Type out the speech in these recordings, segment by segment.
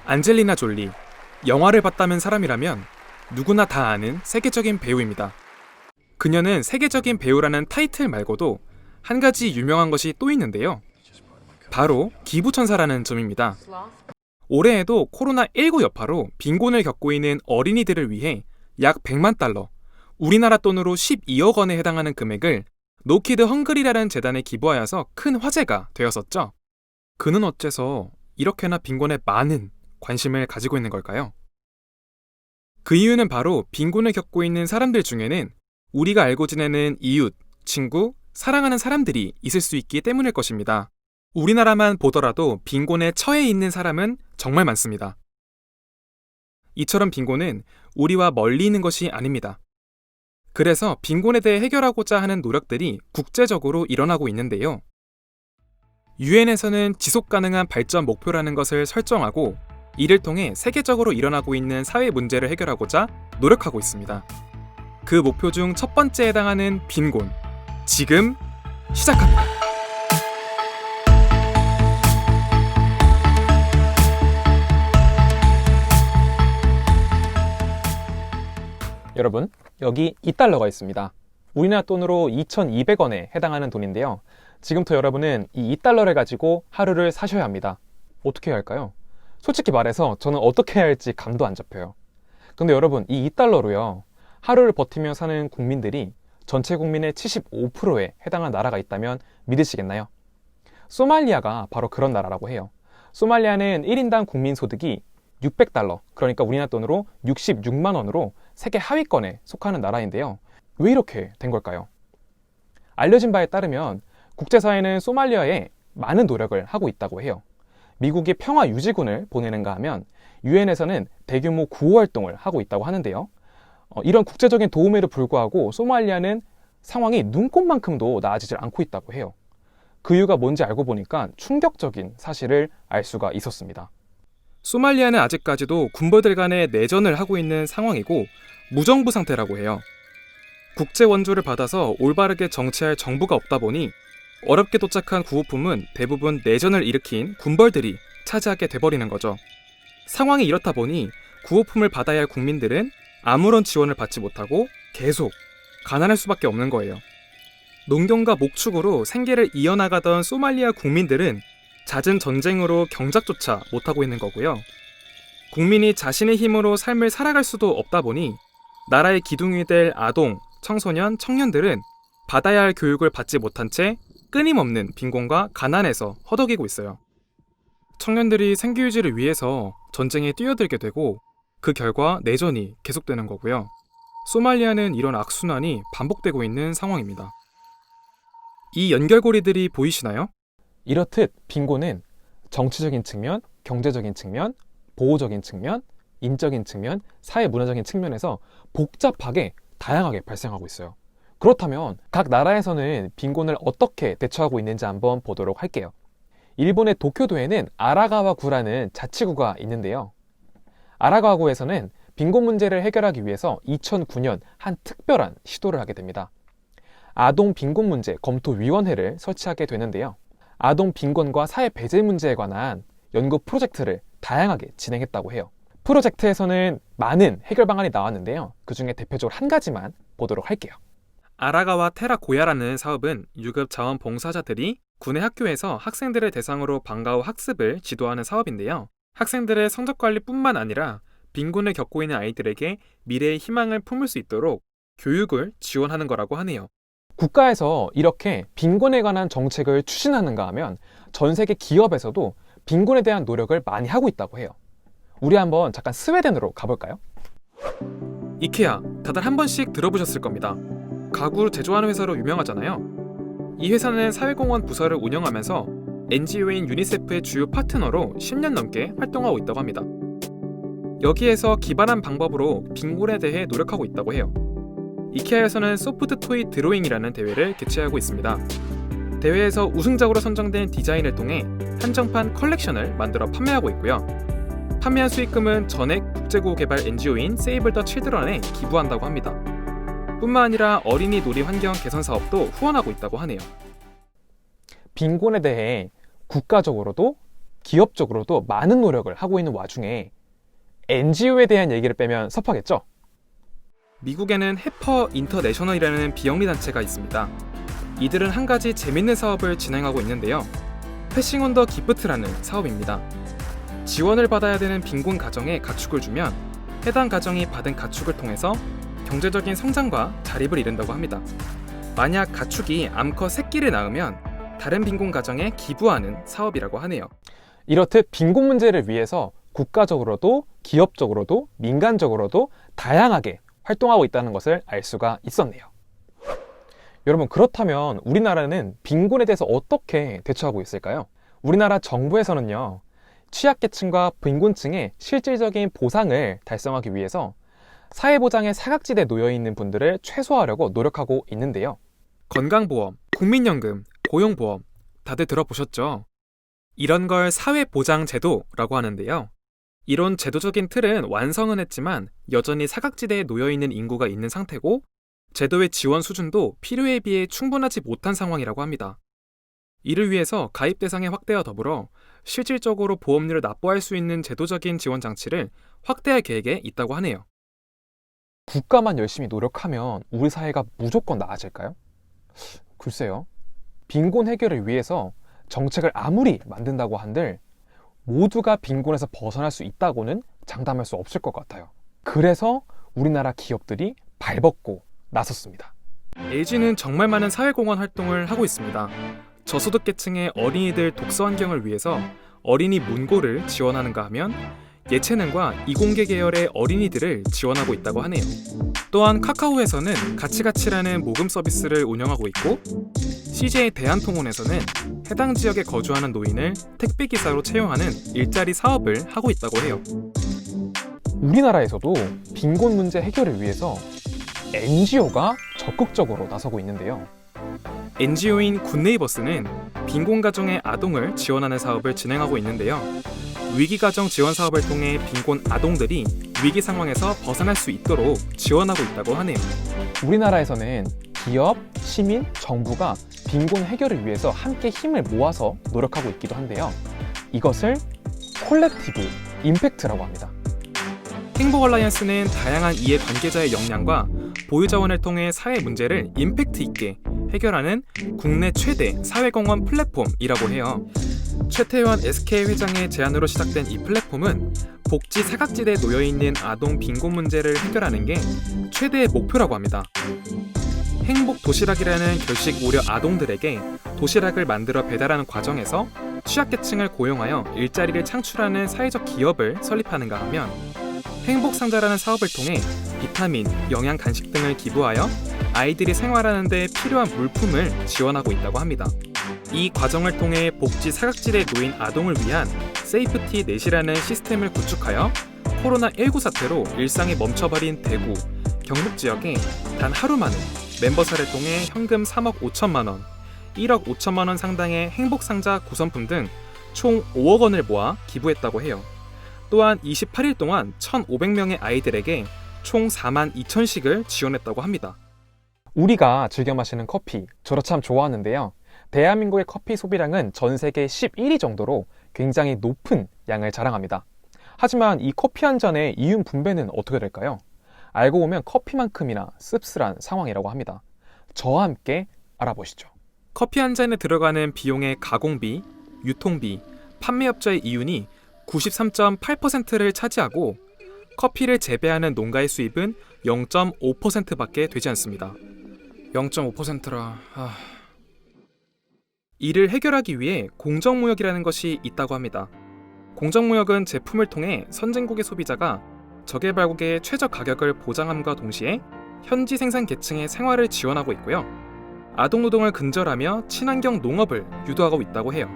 안젤리나 졸리, 영화를 봤다는 사람이라면 누구나 다 아는 세계적인 배우입니다. 그녀는 세계적인 배우라는 타이틀 말고도 한 가지 유명한 것이 또 있는데요. 바로 기부천사라는 점입니다. 올해에도 코로나19 여파로 빈곤을 겪고 있는 어린이들을 위해 약 100만 달러, 우리나라 돈으로 12억 원에 해당하는 금액을 노키드 헝그리라는 재단에 기부하여서 큰 화제가 되었었죠. 그는 어째서 이렇게나 빈곤에 많은 관심을 가지고 있는 걸까요? 그 이유는 바로 빈곤을 겪고 있는 사람들 중에는 우리가 알고 지내는 이웃, 친구, 사랑하는 사람들이 있을 수 있기 때문일 것입니다. 우리나라만 보더라도 빈곤에 처해 있는 사람은 정말 많습니다. 이처럼 빈곤은 우리와 멀리 있는 것이 아닙니다. 그래서 빈곤에 대해 해결하고자 하는 노력들이 국제적으로 일어나고 있는데요. 유엔에서는 지속가능한 발전 목표라는 것을 설정하고 이를 통해 세계적으로 일어나고 있는 사회 문제를 해결하고자 노력하고 있습니다. 그 목표 중 첫 번째에 해당하는 빈곤, 지금 시작합니다. 여러분, 여기 2달러가 있습니다. 우리나라 돈으로 2,200원에 해당하는 돈인데요. 지금부터 여러분은 이 2달러를 가지고 하루를 사셔야 합니다. 어떻게 해야 할까요? 솔직히 말해서 저는 어떻게 해야 할지 감도 안 잡혀요. 근데 여러분, 이 2달러로요, 하루를 버티며 사는 국민들이 전체 국민의 75%에 해당하는 나라가 있다면 믿으시겠나요? 소말리아가 바로 그런 나라라고 해요. 소말리아는 1인당 국민 소득이 600달러, 그러니까 우리나라 돈으로 66만 원으로 세계 하위권에 속하는 나라인데요. 왜 이렇게 된 걸까요? 알려진 바에 따르면 국제사회는 소말리아에 많은 노력을 하고 있다고 해요. 미국이 평화 유지군을 보내는가 하면 유엔에서는 대규모 구호 활동을 하고 있다고 하는데요. 이런 국제적인 도움에도 불구하고 소말리아는 상황이 눈꽃만큼도 나아지질 않고 있다고 해요. 그 이유가 뭔지 알고 보니까 충격적인 사실을 알 수가 있었습니다. 소말리아는 아직까지도 군부들 간의 내전을 하고 있는 상황이고 무정부 상태라고 해요. 국제 원조를 받아서 올바르게 정치할 정부가 없다 보니 어렵게 도착한 구호품은 대부분 내전을 일으킨 군벌들이 차지하게 돼버리는 거죠. 상황이 이렇다 보니 구호품을 받아야 할 국민들은 아무런 지원을 받지 못하고 계속 가난할 수밖에 없는 거예요. 농경과 목축으로 생계를 이어나가던 소말리아 국민들은 잦은 전쟁으로 경작조차 못하고 있는 거고요. 국민이 자신의 힘으로 삶을 살아갈 수도 없다 보니 나라의 기둥이 될 아동, 청소년, 청년들은 받아야 할 교육을 받지 못한 채 끊임없는 빈곤과 가난에서 허덕이고 있어요. 청년들이 생계유지를 위해서 전쟁에 뛰어들게 되고 그 결과 내전이 계속되는 거고요. 소말리아는 이런 악순환이 반복되고 있는 상황입니다. 이 연결고리들이 보이시나요? 이렇듯 빈곤은 정치적인 측면, 경제적인 측면, 보호적인 측면, 인적인 측면, 사회문화적인 측면에서 복잡하게 다양하게 발생하고 있어요. 그렇다면 각 나라에서는 빈곤을 어떻게 대처하고 있는지 한번 보도록 할게요. 일본의 도쿄도에는 아라가와구라는 자치구가 있는데요. 아라가와구에서는 빈곤 문제를 해결하기 위해서 2009년 한 특별한 시도를 하게 됩니다. 아동 빈곤 문제 검토위원회를 설치하게 되는데요. 아동 빈곤과 사회 배제 문제에 관한 연구 프로젝트를 다양하게 진행했다고 해요. 프로젝트에서는 많은 해결 방안이 나왔는데요. 그 중에 대표적으로 한 가지만 보도록 할게요. 아라가와 테라고야라는 사업은 유급 자원봉사자들이 군의 학교에서 학생들을 대상으로 방과 후 학습을 지도하는 사업인데요. 학생들의 성적관리뿐만 아니라 빈곤을 겪고 있는 아이들에게 미래의 희망을 품을 수 있도록 교육을 지원하는 거라고 하네요. 국가에서 이렇게 빈곤에 관한 정책을 추진하는가 하면 전 세계 기업에서도 빈곤에 대한 노력을 많이 하고 있다고 해요. 우리 한번 잠깐 스웨덴으로 가볼까요? 이케아, 다들 한 번씩 들어보셨을 겁니다. 가구 제조하는 회사로 유명하잖아요. 이 회사는 사회공헌 부서를 운영하면서 NGO인 유니세프의 주요 파트너로 10년 넘게 활동하고 있다고 합니다. 여기에서 기발한 방법으로 빈곤에 대해 노력하고 있다고 해요. 이케아에서는 소프트 토이 드로잉이라는 대회를 개최하고 있습니다. 대회에서 우승작으로 선정된 디자인을 통해 한정판 컬렉션을 만들어 판매하고 있고요. 판매한 수익금은 전액 국제구호 개발 NGO인 세이브 더 칠드런에 기부한다고 합니다. 뿐만 아니라 어린이 놀이 환경 개선 사업도 후원하고 있다고 하네요. 빈곤에 대해 국가적으로도 기업적으로도 많은 노력을 하고 있는 와중에 NGO에 대한 얘기를 빼면 섭하겠죠? 미국에는 해퍼 인터내셔널이라는 비영리 단체가 있습니다. 이들은 한 가지 재밌는 사업을 진행하고 있는데요. 패싱 온 더 기프트라는 사업입니다. 지원을 받아야 되는 빈곤 가정에 가축을 주면 해당 가정이 받은 가축을 통해서 경제적인 성장과 자립을 이룬다고 합니다. 만약 가축이 암컷 새끼를 낳으면 다른 빈곤 가정에 기부하는 사업이라고 하네요. 이렇듯 빈곤 문제를 위해서 국가적으로도 기업적으로도 민간적으로도 다양하게 활동하고 있다는 것을 알 수가 있었네요. 여러분, 그렇다면 우리나라는 빈곤에 대해서 어떻게 대처하고 있을까요? 우리나라 정부에서는요, 취약계층과 빈곤층의 실질적인 보상을 달성하기 위해서 사회보장의 사각지대에 놓여있는 분들을 최소화하려고 노력하고 있는데요. 건강보험, 국민연금, 고용보험 다들 들어보셨죠? 이런 걸 사회보장제도라고 하는데요. 이런 제도적인 틀은 완성은 했지만 여전히 사각지대에 놓여있는 인구가 있는 상태고 제도의 지원 수준도 필요에 비해 충분하지 못한 상황이라고 합니다. 이를 위해서 가입 대상의 확대와 더불어 실질적으로 보험료를 납부할 수 있는 제도적인 지원 장치를 확대할 계획에 있다고 하네요. 국가만 열심히 노력하면 우리 사회가 무조건 나아질까요? 글쎄요. 빈곤 해결을 위해서 정책을 아무리 만든다고 한들 모두가 빈곤에서 벗어날 수 있다고는 장담할 수 없을 것 같아요. 그래서 우리나라 기업들이 발벗고 나섰습니다. LG는 정말 많은 사회공헌 활동을 하고 있습니다. 저소득계층의 어린이들 독서 환경을 위해서 어린이 문고를 지원하는가 하면 예체능과 이공계 계열의 어린이들을 지원하고 있다고 하네요. 또한 카카오에서는 가치가치라는 모금 서비스를 운영하고 있고 CJ 대한통운에서는 해당 지역에 거주하는 노인을 택배기사로 채용하는 일자리 사업을 하고 있다고 해요. 우리나라에서도 빈곤 문제 해결을 위해서 NGO가 적극적으로 나서고 있는데요. NGO인 굿네이버스는 빈곤 가정의 아동을 지원하는 사업을 진행하고 있는데요. 위기가정 지원 사업을 통해 빈곤 아동들이 위기 상황에서 벗어날 수 있도록 지원하고 있다고 하네요. 우리나라에서는 기업, 시민, 정부가 빈곤 해결을 위해서 함께 힘을 모아서 노력하고 있기도 한데요. 이것을 콜렉티브 임팩트라고 합니다. 행복 얼라이언스는 다양한 이해 관계자의 역량과 보유 자원을 통해 사회 문제를 임팩트 있게 해결하는 국내 최대 사회공헌 플랫폼이라고 해요. 최태원 SK 회장의 제안으로 시작된 이 플랫폼은 복지 사각지대에 놓여있는 아동 빈곤 문제를 해결하는 게 최대의 목표라고 합니다. 행복 도시락이라는 결식 우려 아동들에게 도시락을 만들어 배달하는 과정에서 취약계층을 고용하여 일자리를 창출하는 사회적 기업을 설립하는가 하면 행복상자라는 사업을 통해 비타민, 영양 간식 등을 기부하여 아이들이 생활하는 데 필요한 물품을 지원하고 있다고 합니다. 이 과정을 통해 복지 사각지대에 놓인 아동을 위한 세이프티 넷이라는 시스템을 구축하여 코로나19 사태로 일상이 멈춰버린 대구, 경북 지역에 단 하루 만에 멤버사를 통해 현금 3억 5천만 원, 1억 5천만 원 상당의 행복상자 구성품 등 총 5억 원을 모아 기부했다고 해요. 또한 28일 동안 1,500명의 아이들에게 총 4만 2천씩을 지원했다고 합니다. 우리가 즐겨 마시는 커피, 저도 참 좋아하는데요. 대한민국의 커피 소비량은 전 세계 11위 정도로 굉장히 높은 양을 자랑합니다. 하지만 이 커피 한 잔의 이윤 분배는 어떻게 될까요? 알고 보면 커피만큼이나 씁쓸한 상황이라고 합니다. 저와 함께 알아보시죠. 커피 한 잔에 들어가는 비용의 가공비, 유통비, 판매업자의 이윤이 93.8%를 차지하고 커피를 재배하는 농가의 수입은 0.5%밖에 되지 않습니다. 0.5%라... 이를 해결하기 위해 공정무역이라는 것이 있다고 합니다. 공정무역은 제품을 통해 선진국의 소비자가 저개발국의 최저 가격을 보장함과 동시에 현지 생산 계층의 생활을 지원하고 있고요. 아동노동을 근절하며 친환경 농업을 유도하고 있다고 해요.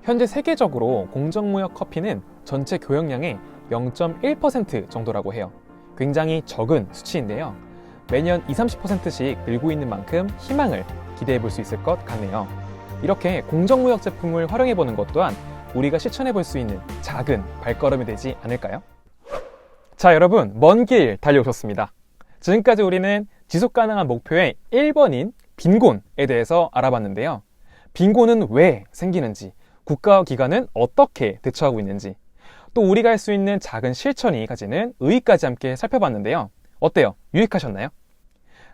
현재 세계적으로 공정무역 커피는 전체 교역량의 0.1% 정도라고 해요. 굉장히 적은 수치인데요. 매년 20-30%씩 늘고 있는 만큼 희망을 기대해 볼 수 있을 것 같네요. 이렇게 공정무역 제품을 활용해 보는 것 또한 우리가 실천해 볼 수 있는 작은 발걸음이 되지 않을까요? 자, 여러분, 먼 길 달려오셨습니다. 지금까지 우리는 지속가능한 목표의 1번인 빈곤에 대해서 알아봤는데요. 빈곤은 왜 생기는지, 국가와 기관은 어떻게 대처하고 있는지, 또 우리가 할 수 있는 작은 실천이 가지는 의의까지 함께 살펴봤는데요. 어때요? 유익하셨나요?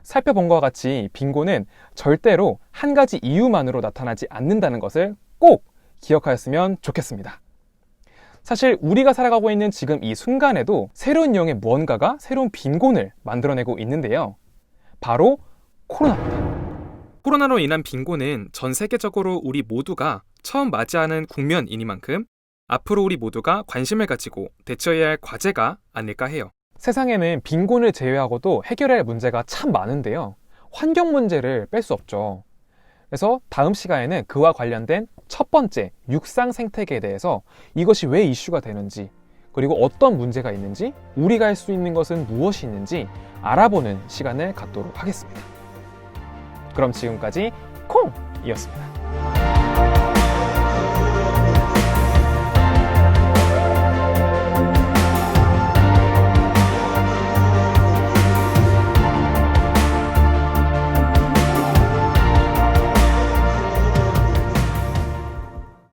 살펴본 것과 같이 빈곤은 절대로 한 가지 이유만으로 나타나지 않는다는 것을 꼭 기억하였으면 좋겠습니다. 사실 우리가 살아가고 있는 지금 이 순간에도 새로운 유형의 무언가가 새로운 빈곤을 만들어내고 있는데요. 바로 코로나입니다. 코로나로 인한 빈곤은 전 세계적으로 우리 모두가 처음 맞이하는 국면이니만큼 앞으로 우리 모두가 관심을 가지고 대처해야 할 과제가 아닐까 해요. 세상에는 빈곤을 제외하고도 해결해야 할 문제가 참 많은데요. 환경 문제를 뺄 수 없죠. 그래서 다음 시간에는 그와 관련된 첫 번째 육상 생태계에 대해서 이것이 왜 이슈가 되는지, 그리고 어떤 문제가 있는지, 우리가 할 수 있는 것은 무엇이 있는지 알아보는 시간을 갖도록 하겠습니다. 그럼 지금까지 콩이었습니다.